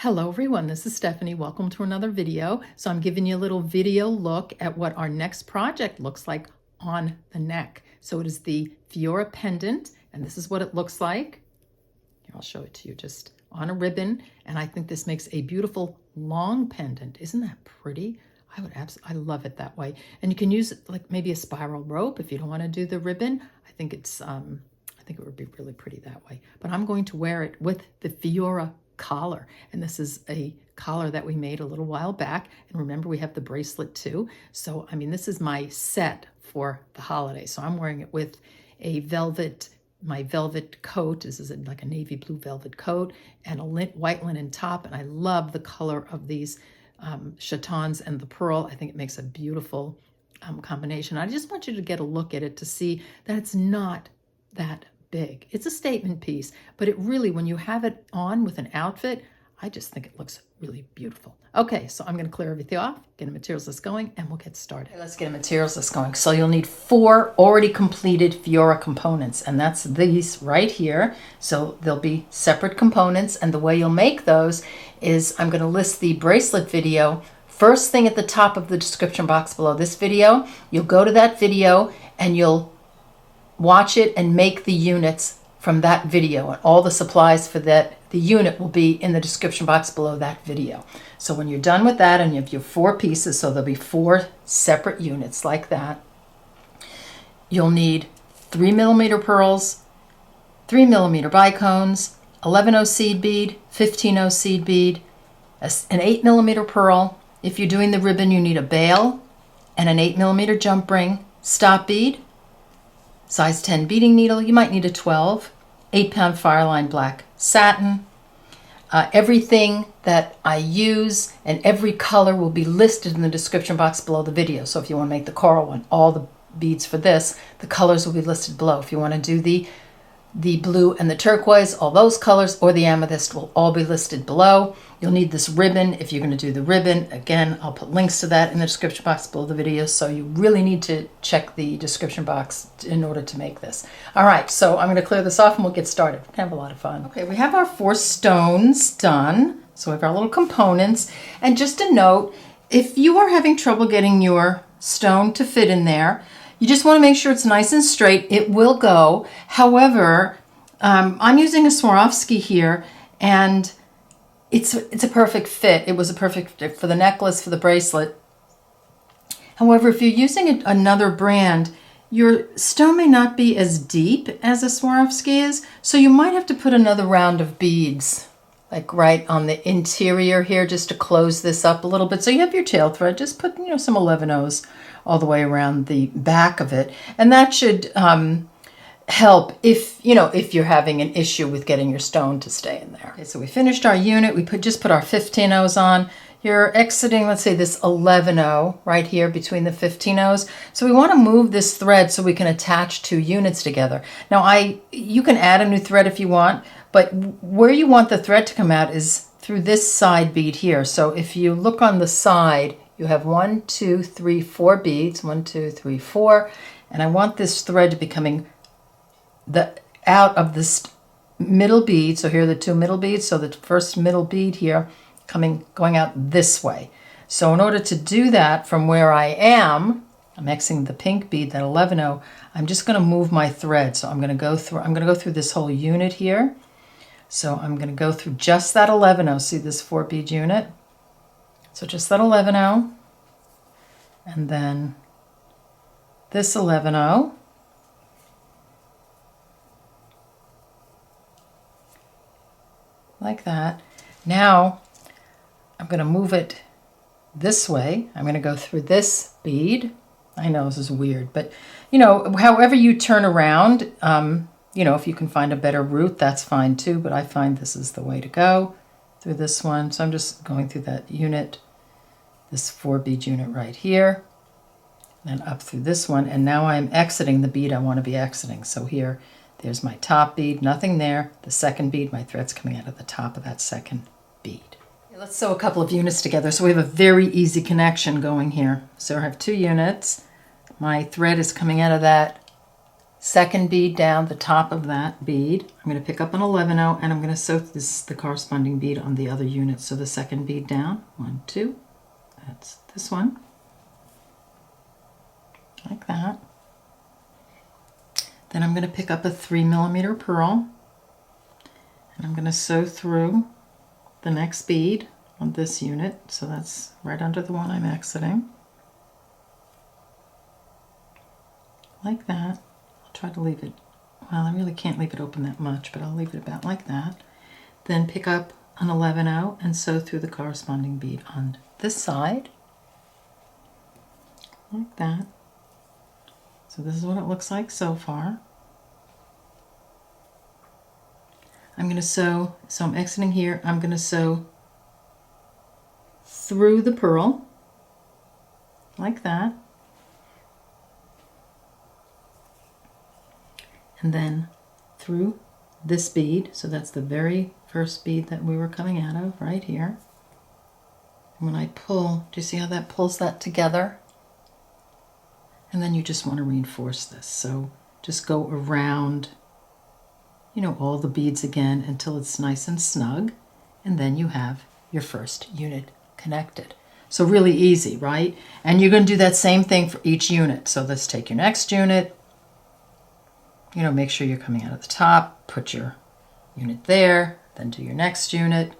Hello everyone, this is Stephanie. Welcome to another video. So I'm giving you a little video look at what our next project looks like on the neck. So it is the Fiora Pendant, and this is what it looks like. Here, I'll show it to you just on a ribbon, and I think this makes a beautiful long pendant. Isn't that pretty? I love it that way. And you can use it like maybe a spiral rope if you don't want to do the ribbon. I think it would be really pretty that way. But I'm going to wear it with the Fiora collar, and this is a collar that we made a little while back, and remember we have the bracelet too. So I mean, this is my set for the holiday, so I'm wearing it with a my velvet coat. This is like a navy blue velvet coat and a white linen top, and I love the color of these chatons and the pearl. I think it makes a beautiful combination. I just want you to get a look at it to see that it's not that big. It's a statement piece, but it really, when you have it on with an outfit, I just think it looks really beautiful. Okay, so I'm going to clear everything off, get a materials list going, and we'll get started. Okay, let's get a materials list going. So you'll need 4 already completed Fiora components, and that's these right here. So there'll be separate components, and the way you'll make those is I'm going to list the bracelet video first thing at the top of the description box below this video. You'll go to that video and you'll watch it and make the units from that video, and all the supplies for the unit will be in the description box below that video. So when you're done with that and you have your 4 pieces, so there'll be 4 separate units like that, you'll need 3mm pearls, 3mm bicones, 11/0 seed bead, 15/0 seed bead, an 8mm pearl. If you're doing the ribbon, you need a bail and an 8mm jump ring, stop bead, size 10 beading needle. You might need a 12, 8-pound Fireline black satin. Everything that I use and every color will be listed in the description box below the video. So if you want to make the coral one, all the beads for this, the colors will be listed below. If you want to do the blue and the turquoise, all those colors, or the amethyst will all be listed below. You'll need this ribbon if you're going to do the ribbon. Again, I'll put links to that in the description box below the video, so you really need to check the description box in order to make this. All right, so I'm going to clear this off and we'll get started. We're going to have a lot of fun. Okay, we have our 4 stones done. So we have our little components. And just a note, if you are having trouble getting your stone to fit in there, you just want to make sure it's nice and straight. It will go. However, I'm using a Swarovski here, and it's a perfect fit. It was a perfect fit for the necklace, for the bracelet. However, if you're using another brand, your stone may not be as deep as a Swarovski is, so you might have to put another round of beads, like right on the interior here, just to close this up a little bit. So you have your tail thread, just put some 11/0s all the way around the back of it, and that should help if you're having an issue with getting your stone to stay in there. Okay, so we finished our unit. We just put our 15/0s on. You're exiting, let's say, this 11/0 right here between the 15/0s. So we want to move this thread so we can attach 2 units together. Now you can add a new thread if you want, but where you want the thread to come out is through this side bead here. So if you look on the side, you have 1, 2, 3, 4 beads, 1, 2, 3, 4, and I want this thread to be coming out of this middle bead. So here are the 2 middle beads. So the first middle bead here going out this way. So in order to do that from where I am, I'm mixing the pink bead, that 11/0. I'm just going to move my thread. So I'm going to go through this whole unit here. So I'm going to go through just that 11/0. See this 4 bead unit? So just that 11/0, and then this 11/0, like that. Now I'm going to move it this way. I'm going to go through this bead. I know this is weird, but however you turn around, if you can find a better route, that's fine too, but I find this is the way to go, through this one. So I'm just going through that unit, this 4 bead unit right here, and up through this one, and now I'm exiting the bead I want to be exiting. So there's my top bead, nothing there. The second bead, my thread's coming out of the top of that second bead. Let's sew a couple of units together. So we have a very easy connection going here. So I have 2 units. My thread is coming out of that second bead down the top of that bead. I'm going to pick up an 11-0 and I'm going to sew the corresponding bead on the other unit. So the second bead down, 1, 2, that's this one, like that. Then I'm going to pick up a 3mm pearl and I'm going to sew through the next bead on this unit. So that's right under the one I'm exiting, like that. Try to leave it, well, I really can't leave it open that much, but I'll leave it about like that. Then pick up an 11-0 and sew through the corresponding bead on this side, like that. So this is what it looks like so far. I'm going to sew, so I'm exiting here, I'm going to sew through the pearl, like that. And then through this bead, so that's the very first bead that we were coming out of right here. And when I pull, do you see how that pulls that together? And then you just want to reinforce this. So just go around, you know, all the beads again until it's nice and snug. And then you have your first unit connected. So really easy, right? And you're going to do that same thing for each unit. So let's take your next unit. You know, make sure you're coming out of the top, put your unit there, then do your next unit,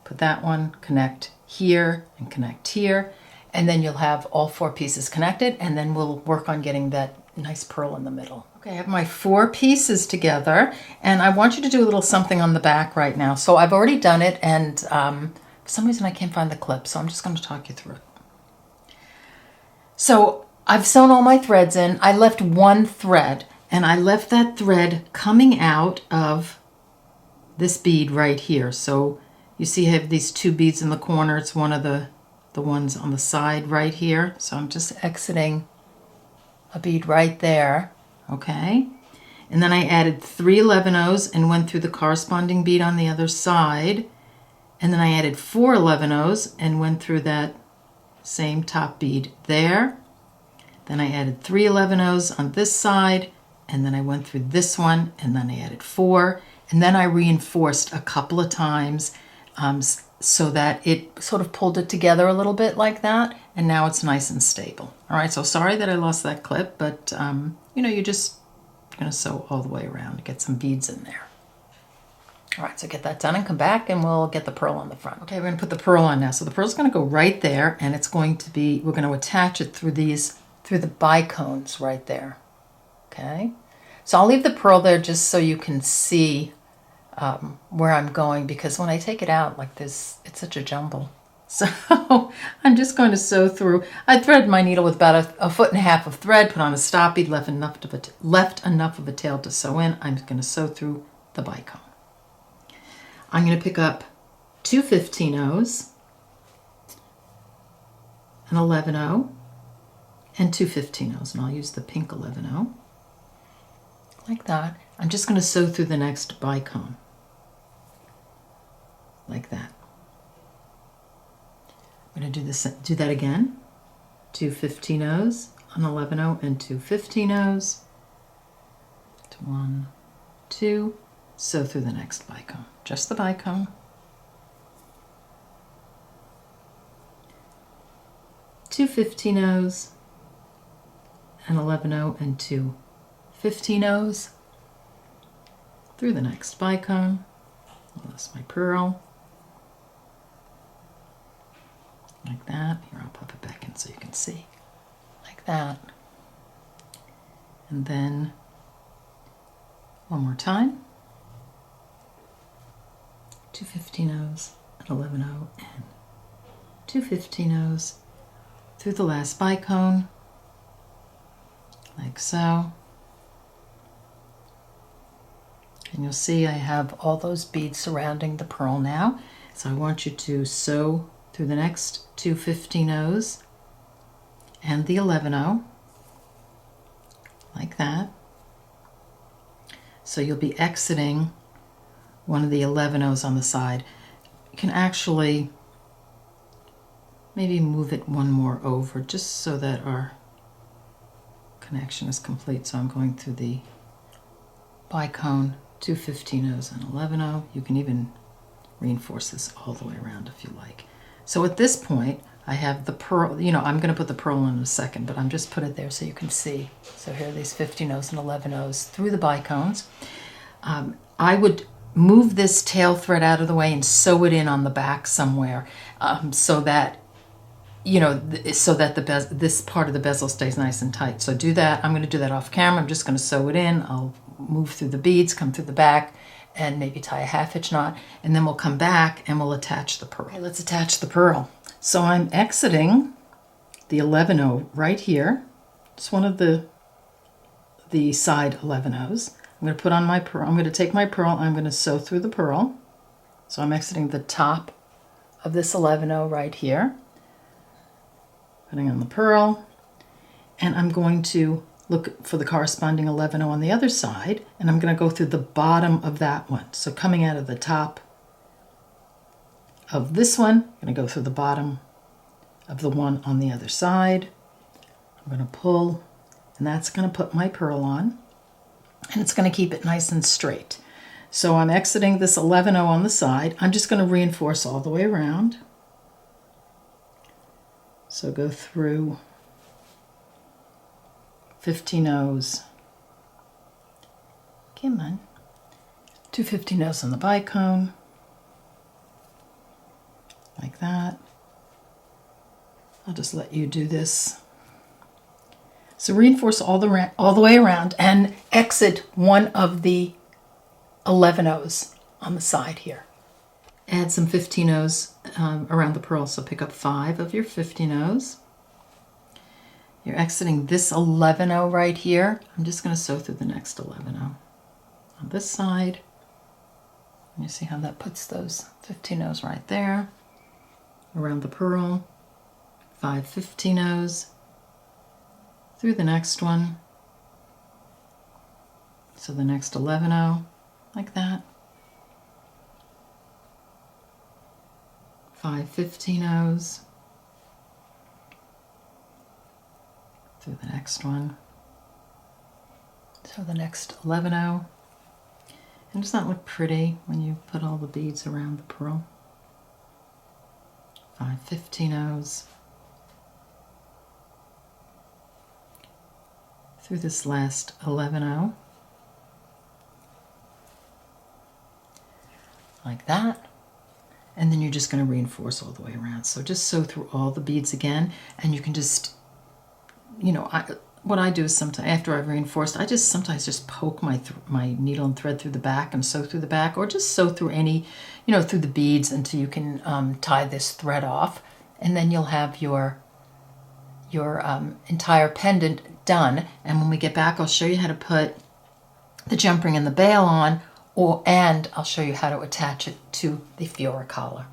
put that one, connect here and connect here, and then you'll have all 4 pieces connected, and then we'll work on getting that nice pearl in the middle. Okay, I have my 4 pieces together, and I want you to do a little something on the back right now. So I've already done it, and for some reason I can't find the clip, so I'm just going to talk you through it. So I've sewn all my threads in. I left one thread. And I left that thread coming out of this bead right here. So you see I have these 2 beads in the corner. It's one of the ones on the side right here. So I'm just exiting a bead right there, okay? And then I added 3 11-0s and went through the corresponding bead on the other side. And then I added 4 11-0s and went through that same top bead there. Then I added 3 11-0s on this side. And then I went through this one, and then I added 4, and then I reinforced a couple of times so that it sort of pulled it together a little bit like that, and now it's nice and stable. All right, so sorry that I lost that clip, but you know, you're just going to sew all the way around, get some beads in there. All right, so get that done and come back, and we'll get the pearl on the front. Okay, we're going to put the pearl on now. So the pearl's going to go right there, and it's going to be, we're going to attach it through the bicones right there. Okay, so I'll leave the pearl there just so you can see where I'm going, because when I take it out like this, it's such a jumble. So I'm just going to sew through. I threaded my needle with about a 1.5 feet of thread, put on a stop bead, left enough of a tail to sew in. I'm going to sew through the bicone. I'm going to pick up 2 15-0s, an 11-0, and 2 15-0s, and I'll use the pink 11-0. Like that. I'm just going to sew through the next bicone. Like that. I'm going to do that again. 2 15-0s, an 11-0, and 2 15-0s. 1, 2. Sew through the next bicone. Just the bicone. 2 15-0s, an 11-0, and 2 15-0s through the next bicone. That's my pearl. Like that. Here, I'll pop it back in so you can see. Like that. And then one more time. 2 15-0s, an 11-0, and 2 15-0s through the last bicone. Like so. And you'll see I have all those beads surrounding the pearl now. So I want you to sew through the next 2 15-0s and the 11-0, like that. So you'll be exiting one of the 11-0s on the side. You can actually maybe move it one more over just so that our connection is complete. So I'm going through the bicone, 2 15-0s and 11-0. You can even reinforce this all the way around if you like. So at this point, I have the pearl, you know, I'm going to put the pearl in a second, but I'm just put it there so you can see. So here are these 15-0s and 11-0s through the bicones. I would move this tail thread out of the way and sew it in on the back somewhere, so that, you know, so that this part of the bezel stays nice and tight. So do that. I'm going to do that off camera. I'm just going to sew it in. I'll move through the beads, come through the back, and maybe tie a 1/2 inch knot, and then we'll come back and we'll attach the pearl. Okay, let's attach the pearl. So I'm exiting the 11-0 right here. It's one of the side 11-0s. I'm going to put on my pearl. I'm going to take my pearl. I'm going to sew through the pearl. So I'm exiting the top of this 11-0 right here. Putting on the pearl. And I'm going to look for the corresponding 11-0 on the other side. And I'm going to go through the bottom of that one. So coming out of the top of this one, I'm going to go through the bottom of the one on the other side. I'm going to pull, and that's going to put my pearl on. And it's going to keep it nice and straight. So I'm exiting this 11-0 on the side. I'm just going to reinforce all the way around. So go through 15-0s. Come on. 2 15-0s on the bicone. Like that. I'll just let you do this. So reinforce all the way around and exit one of the 11-0s on the side here. Add some 15-0s around the pearl, so pick up 5 of your 15-0s. You're exiting this 11-0 right here. I'm just going to sew through the next 11-0 on this side. You see how that puts those 15-0s right there. Around the pearl, 5 15-0s. Through the next one, so the next 11-0, like that. 5 15-0s. Through the next one, so the next 11-0. And does that look pretty when you put all the beads around the pearl? 5 15-0s. Through this last 11-0, like that, and then you're just going to reinforce all the way around. So just sew through all the beads again, and you can just, you know, what I do is sometimes after I've reinforced, I just sometimes just poke my needle and thread through the back and sew through the back, or just sew through any, you know, through the beads until you can tie this thread off, and then you'll have your entire pendant done. And when we get back, I'll show you how to put the jump ring and the bail on, and I'll show you how to attach it to the Fiora collar.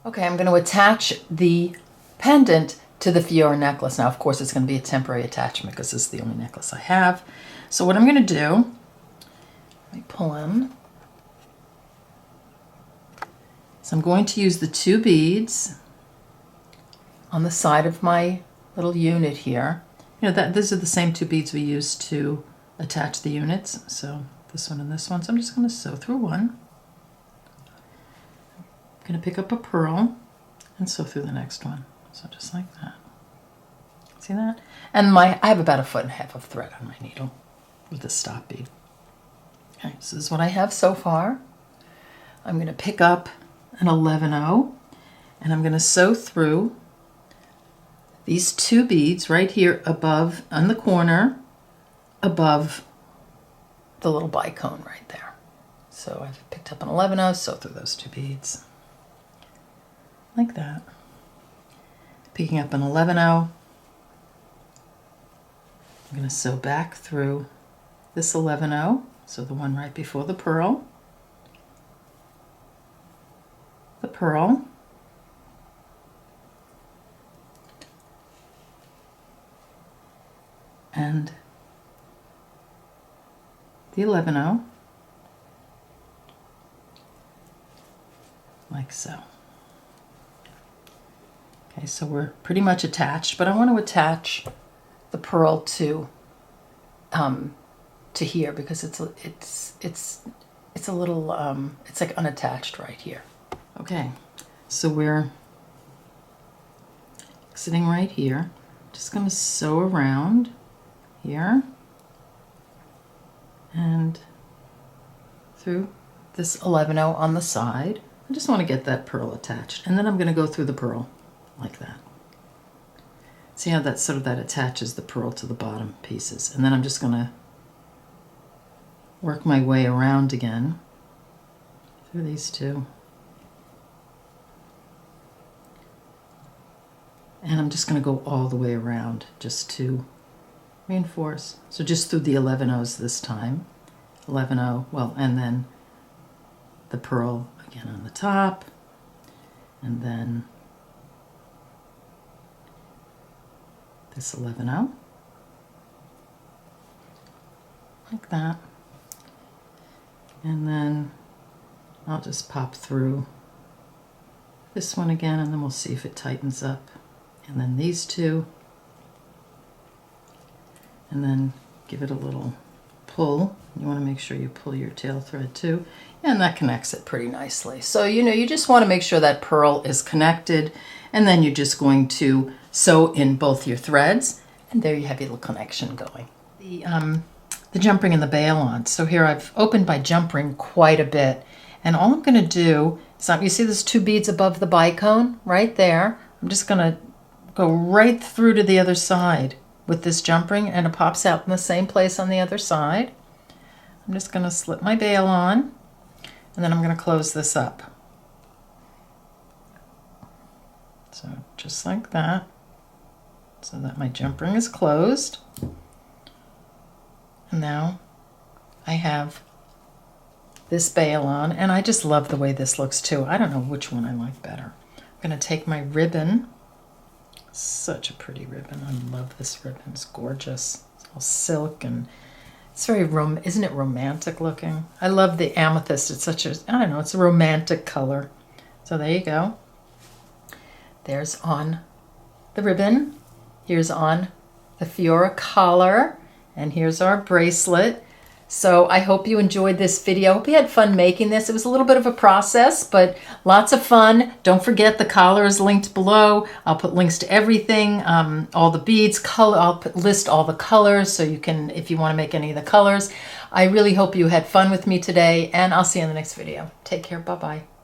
Okay, I'm going to attach the pendant to the Fiora necklace. Now, of course, it's going to be a temporary attachment because this is the only necklace I have. So what I'm going to do, let me pull in. So I'm going to use the 2 beads on the side of my little unit here. You know, these are the same 2 beads we used to attach the units. So this one and this one. So I'm just going to sew through one. I'm going to pick up a pearl and sew through the next one. So just like that. See that? And I have about 1.5 feet of thread on my needle with the stop bead. Okay, so this is what I have so far. I'm going to pick up an 11-0 and I'm going to sew through these 2 beads right here above, on the corner, above the little bicone right there. So I've picked up an 11-0, sew through those 2 beads. Like that. Picking up an 11-0. I'm going to sew back through this 11-0, so the one right before the pearl. The pearl. And the 11-0, like so. Okay, so we're pretty much attached, but I want to attach the pearl to here, because it's a little it's like unattached right here. Okay, so we're sitting right here. Just going to sew around here and through this 11-0 on the side. I just want to get that pearl attached, and then I'm going to go through the pearl like that. See how that sort of that attaches the pearl to the bottom pieces, and then I'm just going to work my way around again through these two. And I'm just going to go all the way around just to reinforce. So just through the 11-0s this time. 11-0, well, and then the pearl again on the top, and then this 11-0, like that. And then I'll just pop through this one again, and then we'll see if it tightens up. And then these two, and then give it a little pull. You want to make sure you pull your tail thread too, and that connects it pretty nicely. So you just want to make sure that pearl is connected, and then you're just going to sew in both your threads, and there you have your little connection going. The jump ring and the bail on. So here I've opened my jump ring quite a bit, and all I'm going to do is, you see there's 2 beads above the bicone right there. I'm just going to go right through to the other side with this jump ring, and it pops out in the same place on the other side. I'm just going to slip my bail on, and then I'm going to close this up. So just like that, so that my jump ring is closed. And now I have this bail on, and I just love the way this looks too. I don't know which one I like better. I'm going to take my ribbon. Such a pretty ribbon. I love this ribbon. It's gorgeous. It's all silk, and it's very isn't it romantic looking? I love the amethyst. It's such a, I don't know, it's a romantic color. So there you go. There's on the ribbon. Here's on the Fiora collar, and here's our bracelet. So I hope you enjoyed this video. I hope you had fun making this. It was a little bit of a process, but lots of fun. Don't forget the collar is linked below. I'll put links to everything, all the beads, color. I'll list all the colors so you can, if you want to make any of the colors. I really hope you had fun with me today, and I'll see you in the next video. Take care. Bye-bye.